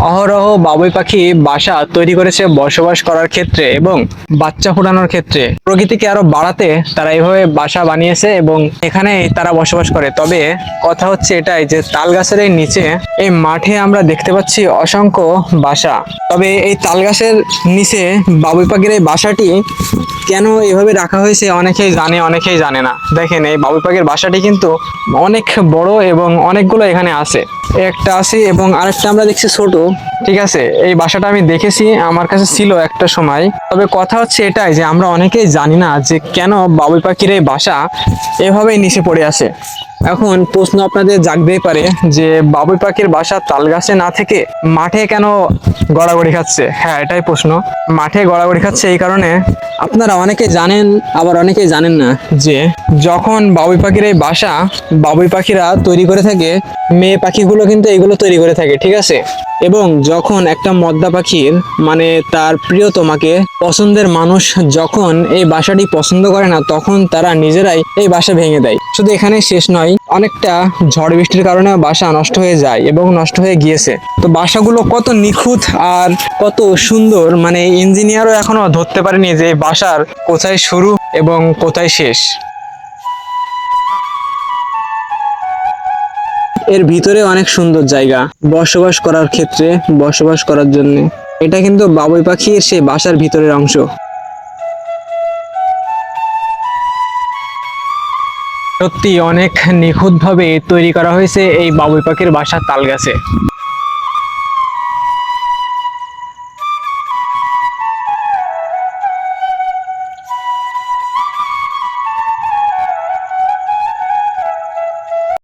অহরহ বাবুই পাখি বাসা তৈরি করেছে বসবাস করার ক্ষেত্রে এবং বাচ্চা ফোটানোর ক্ষেত্রে। প্রকৃতিকে আরো বাড়াতে তারা এইভাবে বাসা বানিয়েছে এবং এখানেই তারা বসবাস করে। তবে কথা হচ্ছে এটাই যে তাল গাছের এই নিচে এই মাঠে আমরা দেখতে পাচ্ছি অসংখ্য বাসা। তবে এই তাল গাছের নিচে বাবুই পাখির এই বাসাটি কেন এভাবে রাখা হয়েছে অনেকেই জানে, অনেকেই জানে না। দেখেন এই বাবুই পাখির বাসাটি কিন্তু অনেক বড় এবং অনেকগুলো এখানে আছে। একটা আছে এবং আরেকটা আমরা দেখছি ছোট। ঠিক আছে, এই বাসাটা আমি দেখেছি, আমার কাছে ছিল একটা সময়। তবে কথা হচ্ছে এটাই যে আমরা অনেকেই জানি না যে কেন বাবুই পাখির এই বাসা এভাবেই নিচে পড়ে আছে। এখন প্রশ্ন আপনাদের জাগতেই পারে যে বাবুই পাখির বাসা তাল গাছে না থেকে মাঠে কেন গড়াগড়ি খাচ্ছে? হ্যাঁ, এটাই প্রশ্ন। মাঠে গড়াগড়ি খাচ্ছে এই কারণে, আপনারা অনেকে জানেন আবার অনেকেই জানেন না যে যখন বাবুই পাখির এই বাসা বাবুই পাখিরা তৈরি করে থাকে, মেয়ে পাখিগুলো কিন্তু এগুলো তৈরি করে থাকে, ঠিক আছে। এবং যখন একটা মদ্দা পাখির মানে তার প্রিয়তমাকে পছন্দের মানুষ যখন এই বাসাটি পছন্দ করে না, তখন তারা নিজেরাই এই বাসা ভেঙে দেয়। শুধু এখানে শেষ নয়, অনেকটা ঝড় বৃষ্টির কারণে বাসা নষ্ট হয়ে যায় এবং নষ্ট হয়ে গিয়েছে। তো বাসাগুলো কত নিখুঁত আর কত সুন্দর, মানে ইঞ্জিনিয়ারও এখনো ধরতে পারেনি যে বাসার কোথায় শুরু এবং কোথায় শেষ। এর ভিতরে অনেক সুন্দর জায়গা বসবাস করার ক্ষেত্রে, বসবাস করার জন্য। এটা কিন্তু বাবুই পাখির সেই বাসার ভিতরের অংশ। সত্যি অনেক নিখুঁতভাবে তৈরি করা হয়েছে এই বাবুই পাখির বাসা তাল গাছে।